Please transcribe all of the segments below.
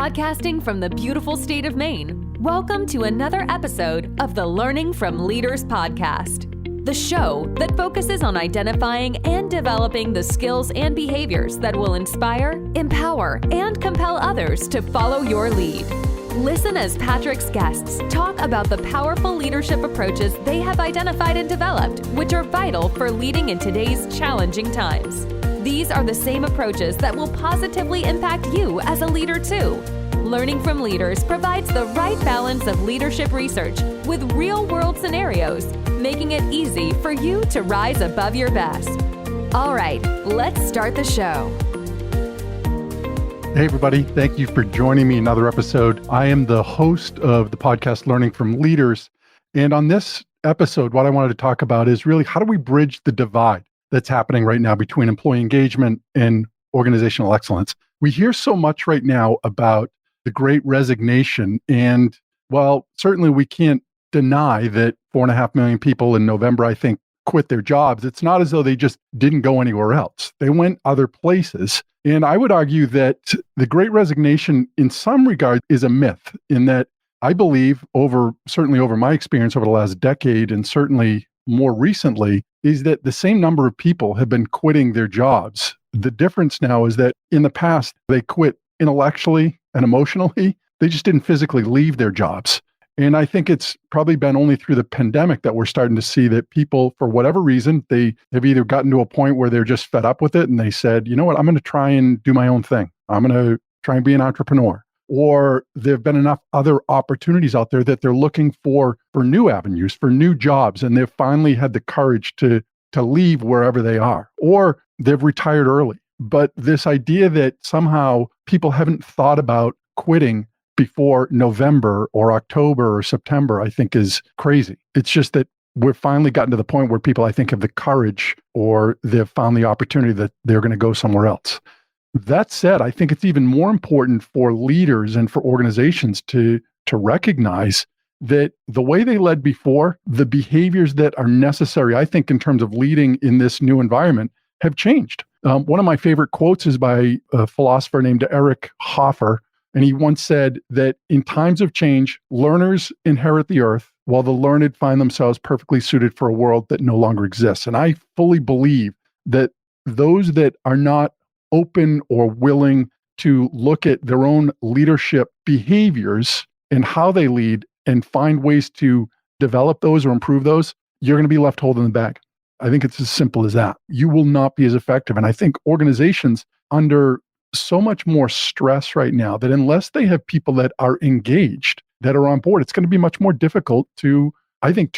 Broadcasting from the beautiful state of Maine, welcome to another episode of the Learning from Leaders podcast, the show that focuses on identifying and developing the skills and behaviors that will inspire, empower, and compel others to follow your lead. Listen as Patrick's guests talk about the powerful leadership approaches they have identified and developed, which are vital for leading in today's challenging times. These are the same approaches that will positively impact you as a leader too. Learning from Leaders provides the right balance of leadership research with real-world scenarios, making it easy for you to rise above your best. All right, let's start the show. Hey everybody, thank you for joining me another episode. I am the host of the podcast Learning from Leaders. And on this episode, what I wanted to talk about is really how do we bridge the divide that's happening right now between employee engagement and organizational excellence. We hear so much right now about the Great Resignation, and while certainly we can't deny that 4.5 million people in November, I think, quit their jobs, it's not as though they just didn't go anywhere else. They went other places. And I would argue that the Great Resignation in some regard is a myth, in that I believe certainly over my experience over the last decade, and certainly more recently, is that the same number of people have been quitting their jobs. The difference now is that in the past, they quit intellectually and emotionally. They just didn't physically leave their jobs. And I think it's probably been only through the pandemic that we're starting to see that people, for whatever reason, they have either gotten to a point where they're just fed up with it and they said, you know what, I'm going to try and do my own thing. I'm going to try and be an entrepreneur. Or there've been enough other opportunities out there that they're looking for new avenues, for new jobs, and they've finally had the courage to leave wherever they are, or they've retired early. But this idea that somehow people haven't thought about quitting before November or October or September, I think is crazy. It's just that we've finally gotten to the point where people, I think, have the courage, or they've found the opportunity that they're going to go somewhere else. That said, I think it's even more important for leaders and for organizations to recognize that the way they led before, the behaviors that are necessary, I think, in terms of leading in this new environment have changed. One of my favorite quotes is by a philosopher named Eric Hoffer, and he once said that in times of change, learners inherit the earth while the learned find themselves perfectly suited for a world that no longer exists. And I fully believe that those that are not open or willing to look at their own leadership behaviors and how they lead and find ways to develop those or improve those, you're going to be left holding the bag. I think it's as simple as that. You will not be as effective. And I think organizations under so much more stress right now that unless they have people that are engaged, that are on board, it's going to be much more difficult to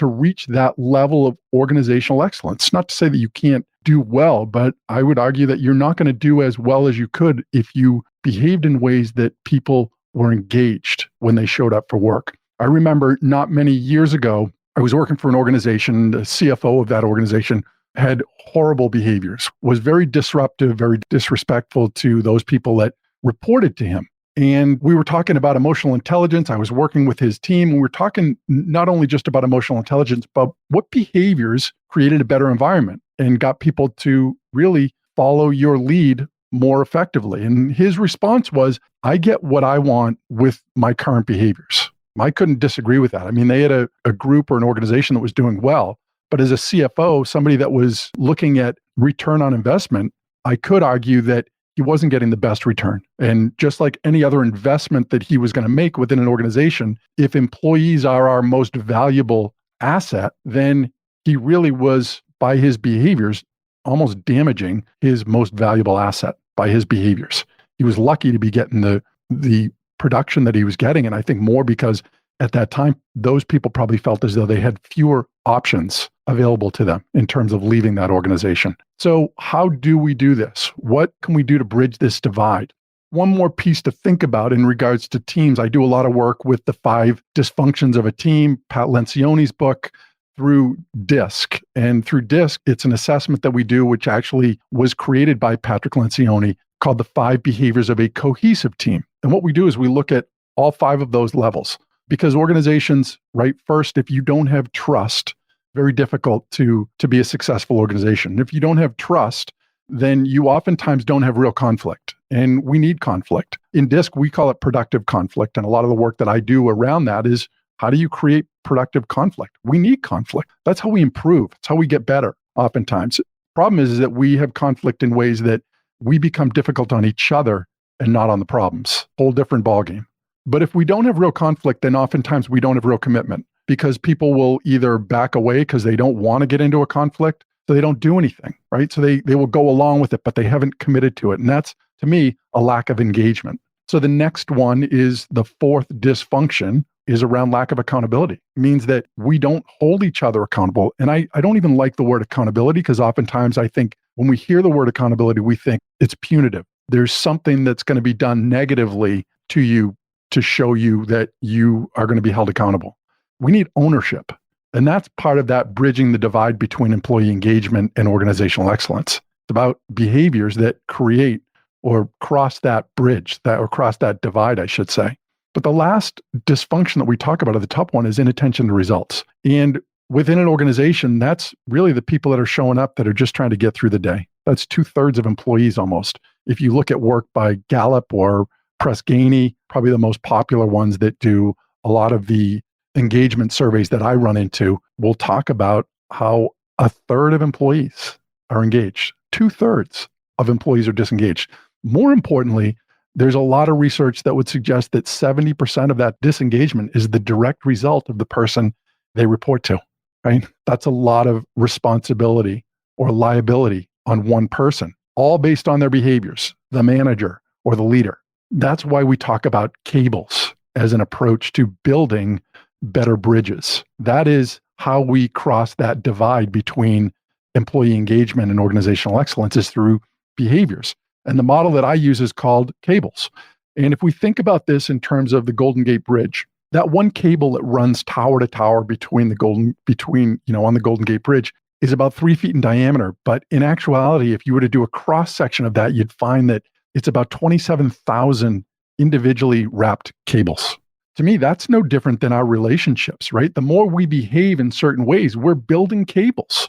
reach that level of organizational excellence. Not to say that you can't do well, but I would argue that you're not going to do as well as you could if you behaved in ways that people were engaged when they showed up for work. I remember not many years ago, I was working for an organization. The CFO of that organization had horrible behaviors, was very disruptive, very disrespectful to those people that reported to him. And we were talking about emotional intelligence. I was working with his team. We were talking not only just about emotional intelligence, but what behaviors created a better environment and got people to really follow your lead more effectively. And his response was, I get what I want with my current behaviors. I couldn't disagree with that. I mean, they had a group or an organization that was doing well, but as a CFO, somebody that was looking at return on investment, I could argue that he wasn't getting the best return. And just like any other investment that he was going to make within an organization, if employees are our most valuable asset, then he really was, by his behaviors, almost damaging his most valuable asset by his behaviors. He was lucky to be getting the production that he was getting. And I think more because at that time, those people probably felt as though they had fewer options available to them in terms of leaving that organization. So how do we do this? What can we do to bridge this divide? One more piece to think about in regards to teams. I do a lot of work with the 5 dysfunctions of a team, Pat Lencioni's book, through DISC. And through DISC, it's an assessment that we do, which actually was created by Patrick Lencioni, called the 5 behaviors of a cohesive team. And what we do is we look at all 5 of those levels, because organizations, right, first, if you don't have trust, very difficult to be a successful organization. If you don't have trust, then you oftentimes don't have real conflict. and we need conflict. In DISC, we call it productive conflict. And a lot of the work that I do around that is, how do you create productive conflict? We need conflict. That's how we improve. It's how we get better oftentimes. The problem is that we have conflict in ways that we become difficult on each other and not on the problems. Whole different ballgame. But if we don't have real conflict, then oftentimes we don't have real commitment, because people will either back away because they don't want to get into a conflict, so they don't do anything, right? So they will go along with it, but they haven't committed to it. And that's, to me, a lack of engagement. So the next one is the fourth dysfunction, is around lack of accountability. It means that we don't hold each other accountable. And I don't even like the word accountability, because oftentimes I think when we hear the word accountability, we think it's punitive. There's something that's going to be done negatively to you to show you that you are going to be held accountable. We need ownership. And that's part of that bridging the divide between employee engagement and organizational excellence. It's about behaviors that create or cross that bridge, or cross that divide, I should say. But the last dysfunction that we talk about at the top one is inattention to results. And within an organization, that's really the people that are showing up that are just trying to get through the day. That's 2/3 of employees almost. If you look at work by Gallup or Press Ganey, probably the most popular ones that do a lot of the engagement surveys that I run into, will talk about how 1/3 of employees are engaged. 2/3 of employees are disengaged. More importantly, there's a lot of research that would suggest that 70% of that disengagement is the direct result of the person they report to, right? That's a lot of responsibility or liability on one person, all based on their behaviors, the manager or the leader. That's why we talk about C.A.B.L.E.S as an approach to building better bridges. That is how we cross that divide between employee engagement and organizational excellence, is through behaviors. And the model that I use is called C.A.B.L.E.S. And if we think about this in terms of the Golden Gate Bridge, that one cable that runs tower to tower on the Golden Gate Bridge is about 3 feet in diameter. But in actuality, if you were to do a cross section of that, you'd find that it's about 27,000 individually wrapped cables. To me, that's no different than our relationships, right? The more we behave in certain ways, we're building cables.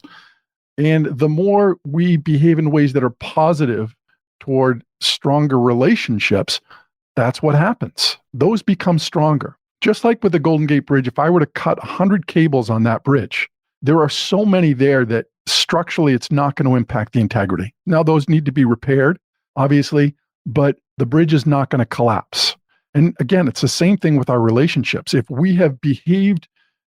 And the more we behave in ways that are positive toward stronger relationships, that's what happens. Those become stronger. Just like with the Golden Gate Bridge, if I were to cut 100 cables on that bridge, there are so many there that structurally it's not going to impact the integrity. Now, those need to be repaired, obviously, but the bridge is not going to collapse. And again, it's the same thing with our relationships. If we have behaved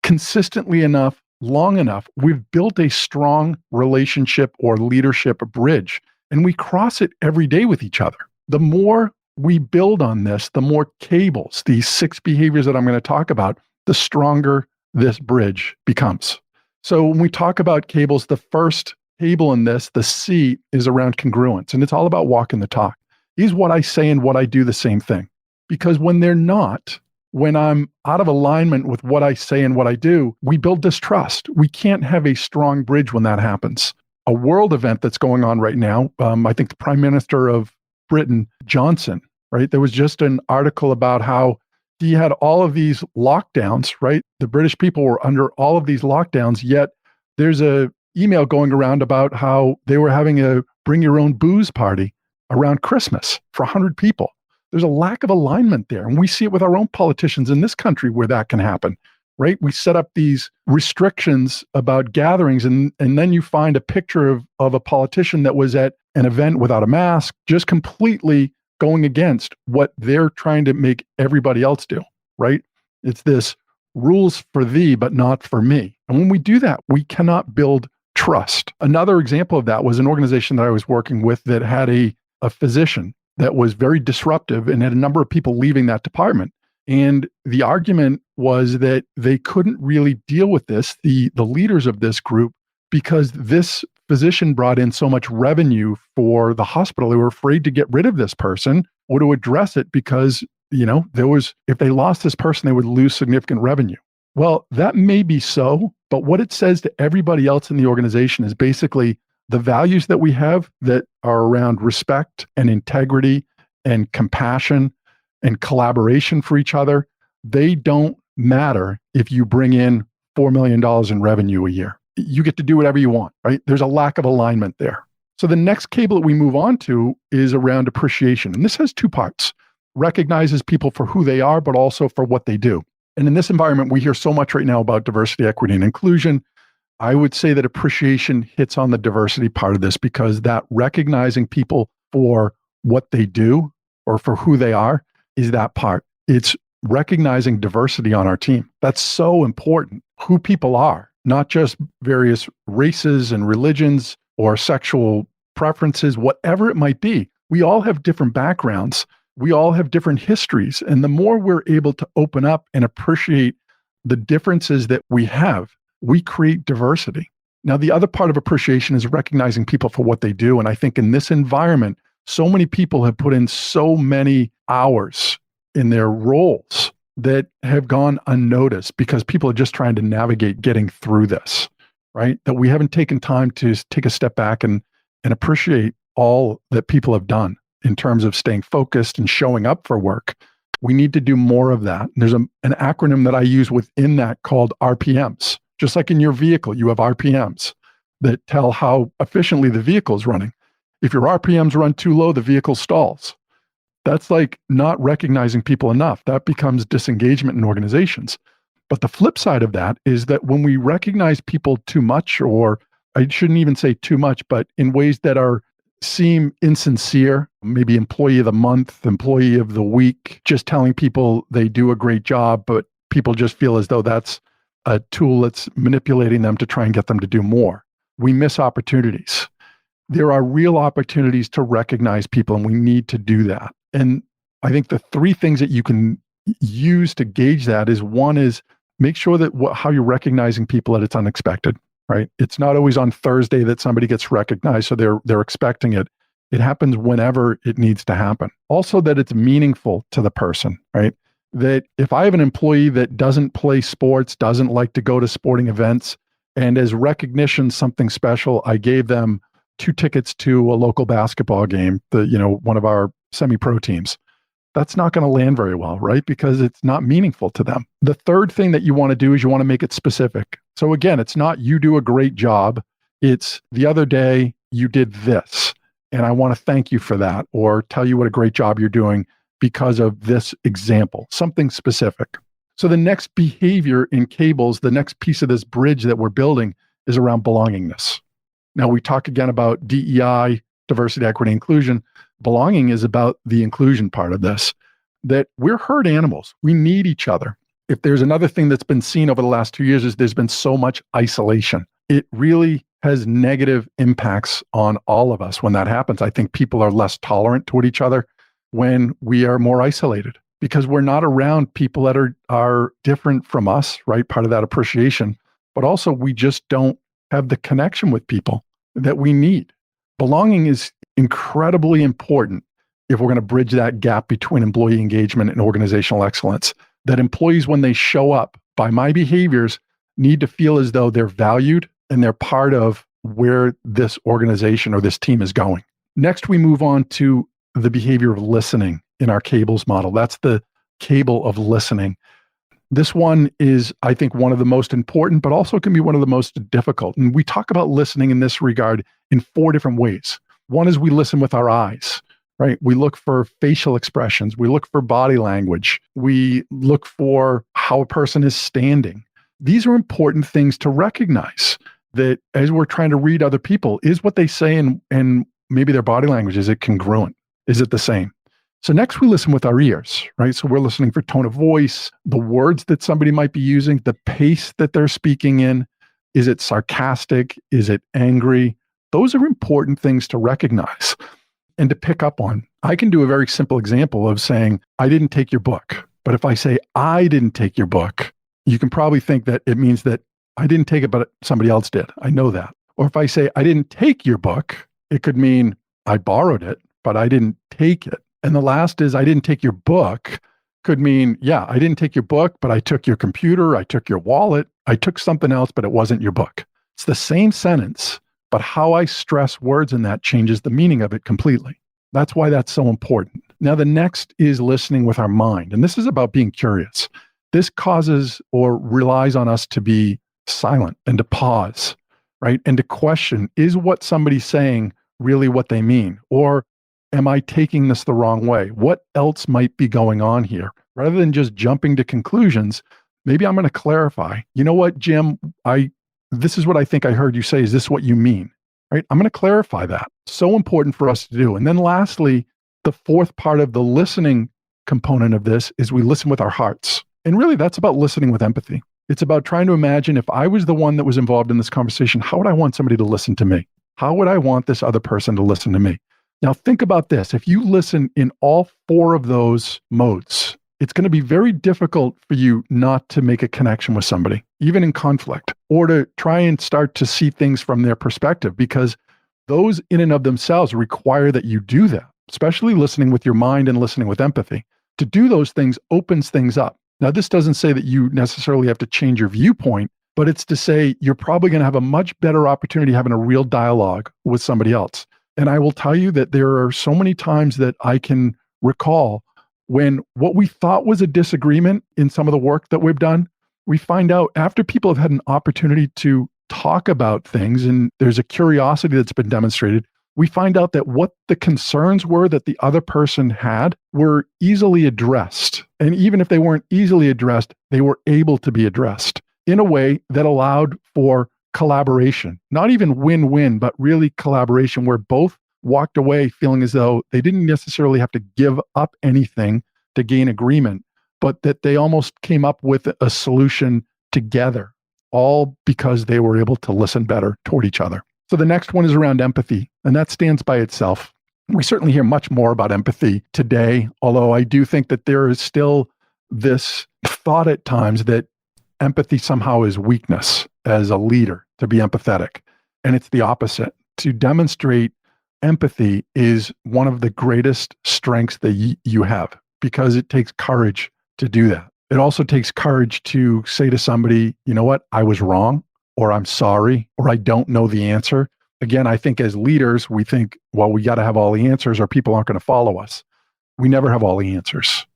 consistently enough, long enough, we've built a strong relationship or leadership bridge, and we cross it every day with each other. The more we build on this, the more cables, these 6 behaviors that I'm going to talk about, the stronger this bridge becomes. So when we talk about C.A.B.L.E.S, the first cable in this, the C, is around congruence, and it's all about walking the talk. Is what I say and what I do the same thing? Because when they're not, when I'm out of alignment with what I say and what I do, we build distrust. We can't have a strong bridge when that happens. A world event that's going on right now, I think the Prime Minister of Britain, Johnson, right? There was just an article about how he had all of these lockdowns, right? The British people were under all of these lockdowns, yet there's a email going around about how they were having a bring your own booze party around Christmas for 100 people. There's a lack of alignment there. And we see it with our own politicians in this country where that can happen, right? We set up these restrictions about gatherings, and then you find a picture of a politician that was at an event without a mask, just completely going against what they're trying to make everybody else do, right? It's this rules for thee, but not for me. And when we do that, we cannot build trust. Another example of that was an organization that I was working with that had a physician that was very disruptive and had a number of people leaving that department. And the argument was that they couldn't really deal with this, the leaders of this group, because this physician brought in so much revenue for the hospital. They were afraid to get rid of this person or to address it because, if they lost this person, they would lose significant revenue. Well, that may be so, but what it says to everybody else in the organization is basically the values that we have that are around respect and integrity and compassion and collaboration for each other, they don't matter if you bring in $4 million in revenue a year. You get to do whatever you want, right? There's a lack of alignment there. So the next cable that we move on to is around appreciation. And this has two parts. Recognizes people for who they are, but also for what they do. And in this environment, we hear so much right now about diversity, equity, and inclusion. I would say that appreciation hits on the diversity part of this, because that recognizing people for what they do or for who they are is that part. It's recognizing diversity on our team. That's so important. Who people are, not just various races and religions or sexual preferences, whatever it might be. We all have different backgrounds. We all have different histories. And the more we're able to open up and appreciate the differences that we have, we create diversity. Now, the other part of appreciation is recognizing people for what they do. And I think in this environment, so many people have put in so many hours in their roles that have gone unnoticed because people are just trying to navigate getting through this, right? That we haven't taken time to take a step back and appreciate all that people have done in terms of staying focused and showing up for work. We need to do more of that. And there's an acronym that I use within that called RPMs. Just like in your vehicle, you have RPMs that tell how efficiently the vehicle is running. If your RPMs run too low, the vehicle stalls. That's like not recognizing people enough. That becomes disengagement in organizations. But the flip side of that is that when we recognize people too much, or I shouldn't even say too much, but in ways that seem insincere, maybe employee of the month, employee of the week, just telling people they do a great job, but people just feel as though that's a tool that's manipulating them to try and get them to do more. We miss opportunities. There are real opportunities to recognize people, and we need to do that. And I think the three things that you can use to gauge that is, one is make sure that how you're recognizing people that it's unexpected, right? It's not always on Thursday that somebody gets recognized, so they're expecting it. It happens whenever it needs to happen. Also, that it's meaningful to the person, right? That if I have an employee that doesn't play sports, doesn't like to go to sporting events, and as recognition, something special, I gave them 2 tickets to a local basketball game, one of our semi-pro teams. That's not going to land very well, right? Because it's not meaningful to them. The third thing that you want to do is you want to make it specific. So again, it's not you do a great job. It's the other day you did this, and I want to thank you for that, or tell you what a great job you're doing because of this example, something specific. So the next behavior in C.A.B.L.E.S, the next piece of this bridge that we're building, is around belongingness. Now, we talk again about DEI, diversity, equity, inclusion. Belonging is about the inclusion part of this, that we're herd animals. We need each other. If there's another thing that's been seen over the last 2 years, is there's been so much isolation. It really has negative impacts on all of us when that happens. I think people are less tolerant toward each other when we are more isolated, because we're not around people that are different from us, right? Part of that appreciation. But also, we just don't have the connection with people that we need. Belonging is incredibly important if we're going to bridge that gap between employee engagement and organizational excellence. That employees, when they show up, by my behaviors, need to feel as though they're valued and they're part of where this organization or this team is going. Next, we move on to the behavior of listening in our C.A.B.L.E.S model. That's the C.A.B.L.E of listening. This one is, I think, one of the most important, but also can be one of the most difficult. And we talk about listening in this regard in 4 different ways. One is we listen with our eyes, right? We look for facial expressions. We look for body language. We look for how a person is standing. These are important things to recognize, that as we're trying to read other people, is what they say and maybe their body language, is it congruent? Is it the same? So next, we listen with our ears, right? So we're listening for tone of voice, the words that somebody might be using, the pace that they're speaking in. Is it sarcastic? Is it angry? Those are important things to recognize and to pick up on. I can do a very simple example of saying, I didn't take your book. But if I say, I didn't take your book, you can probably think that it means that I didn't take it, but somebody else did. I know that. Or if I say, I didn't take your book, it could mean I borrowed it, but I didn't take it. And the last is, I didn't take your book, could mean, yeah, I didn't take your book, but I took your computer, I took your wallet, I took something else, but it wasn't your book. It's the same sentence, but how I stress words in that changes the meaning of it completely. That's why that's so important. Now, the next is listening with our mind. And this is about being curious. This causes or relies on us to be silent and to pause, right? And to question, is what somebody's saying really what they mean? Or am I taking this the wrong way? What else might be going on here? Rather than just jumping to conclusions, maybe I'm going to clarify. You know what, Jim? This is what I think I heard you say. Is this what you mean? Right? I'm going to clarify that. So important for us to do. And then lastly, the fourth part of the listening component of this is we listen with our hearts. And really, that's about listening with empathy. It's about trying to imagine if I was the one that was involved in this conversation, how would I want somebody to listen to me? How would I want this other person to listen to me? Now, think about this. If you listen in all four of those modes, it's going to be very difficult for you not to make a connection with somebody, even in conflict, or to try and start to see things from their perspective, because those in and of themselves require that you do that, especially listening with your mind and listening with empathy. To do those things opens things up. Now, this doesn't say that you necessarily have to change your viewpoint, but it's to say you're probably going to have a much better opportunity having a real dialogue with somebody else. And I will tell you that there are so many times that I can recall when what we thought was a disagreement in some of the work that we've done, we find out after people have had an opportunity to talk about things and there's a curiosity that's been demonstrated, we find out that what the concerns were that the other person had were easily addressed. And even if they weren't easily addressed, they were able to be addressed in a way that allowed for collaboration, not even win-win, but really collaboration where both walked away feeling as though they didn't necessarily have to give up anything to gain agreement, but that they almost came up with a solution together, all because they were able to listen better toward each other. So the next one is around empathy, and that stands by itself. We certainly hear much more about empathy today, although I do think that there is still this thought at times that empathy somehow is weakness as a leader, to be empathetic. And it's the opposite. To demonstrate empathy is one of the greatest strengths that you have, because it takes courage to do that. It also takes courage to say to somebody, you know what, I was wrong, or I'm sorry, or I don't know the answer. Again, I think as leaders, we think, well, we got to have all the answers or people aren't going to follow us. We never have all the answers.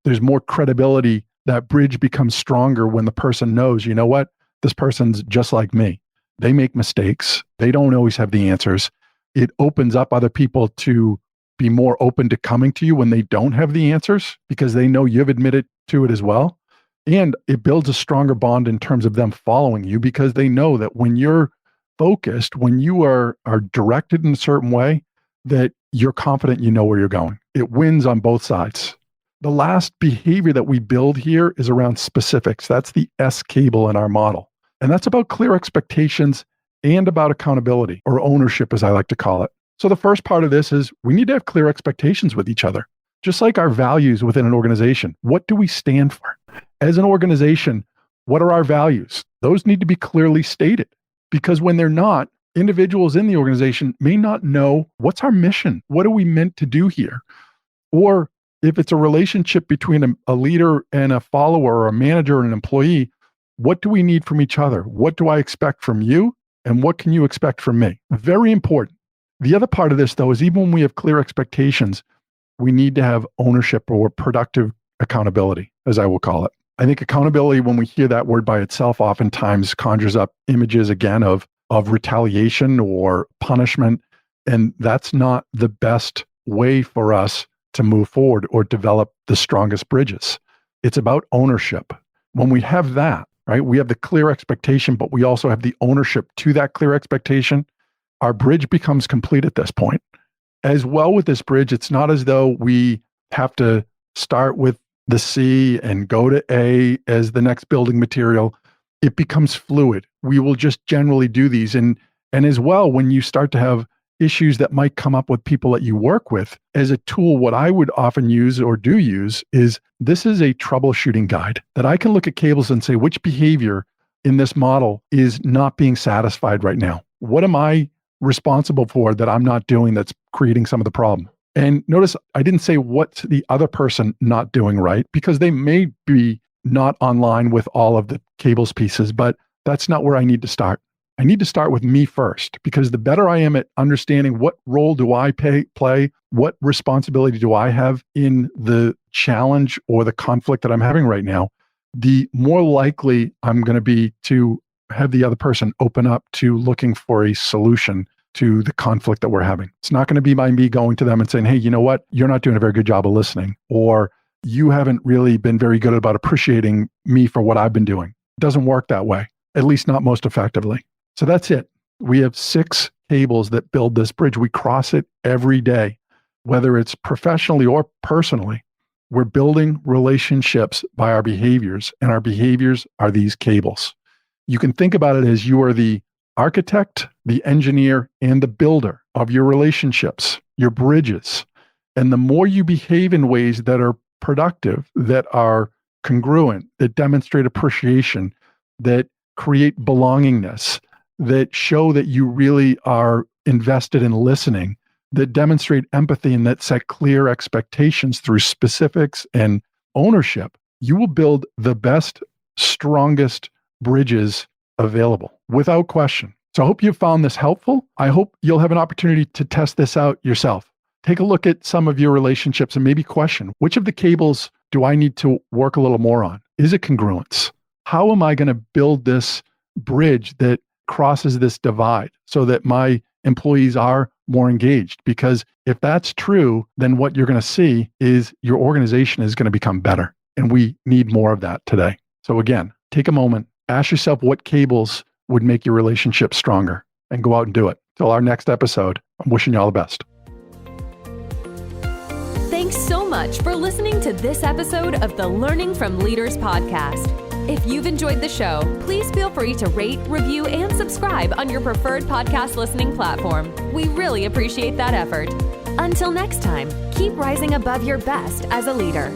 There's more credibility. That bridge becomes stronger when the person knows, you know what, this person's just like me. They make mistakes. They don't always have the answers. It opens up other people to be more open to coming to you when they don't have the answers, because they know you've admitted to it as well. And it builds a stronger bond in terms of them following you, because they know that when you're focused, when you are directed in a certain way, that you're confident you know where you're going. It wins on both sides. The last behavior that we build here is around specifics. That's the C.A.B.L.E. in our model. And that's about clear expectations and about accountability, or ownership, as I like to call it. So the first part of this is we need to have clear expectations with each other. Just like our values within an organization. What do we stand for? As an organization, what are our values? Those need to be clearly stated, because when they're not, individuals in the organization may not know what's our mission. What are we meant to do here? Or if it's a relationship between a leader and a follower, or a manager and an employee, what do we need from each other? What do I expect from you? And what can you expect from me? Very important. The other part of this, though, is even when we have clear expectations, we need to have ownership or productive accountability, as I will call it. I think accountability, when we hear that word by itself, oftentimes conjures up images again of retaliation or punishment. And that's not the best way for us to move forward or develop the strongest bridges. It's about ownership. When we have that, right, we have the clear expectation, but we also have the ownership to that clear expectation. Our bridge becomes complete at this point. As well with this bridge, it's not as though we have to start with the C and go to A as the next building material. It becomes fluid. We will just generally do these. And as well, when you start to have issues that might come up with people that you work with, as a tool, what I would often use or do use is this is a troubleshooting guide that I can look at C.A.B.L.E.S and say, which behavior in this model is not being satisfied right now? What am I responsible for that I'm not doing that's creating some of the problem? And notice I didn't say what's the other person not doing right, because they may be not online with all of the C.A.B.L.E.S pieces, but that's not where I need to start. I need to start with me first, because the better I am at understanding what role do I play, what responsibility do I have in the challenge or the conflict that I'm having right now, the more likely I'm going to be to have the other person open up to looking for a solution to the conflict that we're having. It's not going to be by me going to them and saying, hey, you know what? You're not doing a very good job of listening, or you haven't really been very good about appreciating me for what I've been doing. It doesn't work that way, at least not most effectively. So that's it. We have 6 cables that build this bridge. We cross it every day, whether it's professionally or personally. We're building relationships by our behaviors, and our behaviors are these cables. You can think about it as you are the architect, the engineer, and the builder of your relationships, your bridges. And the more you behave in ways that are productive, that are congruent, that demonstrate appreciation, that create belongingness, that show that you really are invested in listening, that demonstrate empathy, and that set clear expectations through specifics and ownership, you will build the best, strongest bridges available without question. So I hope you found this helpful. I hope you'll have an opportunity to test this out yourself. Take a look at some of your relationships and maybe question, which of the cables do I need to work a little more on? Is it congruence? How am I going to build this bridge that crosses this divide so that my employees are more engaged? Because if that's true, then what you're going to see is your organization is going to become better. And we need more of that today. So again, take a moment, ask yourself what cables would make your relationship stronger, and go out and do it. Till our next episode, I'm wishing you all the best. Thanks so much for listening to this episode of the Learning from Leaders podcast. If you've enjoyed the show, please feel free to rate, review, and subscribe on your preferred podcast listening platform. We really appreciate that effort. Until next time, keep rising above your best as a leader.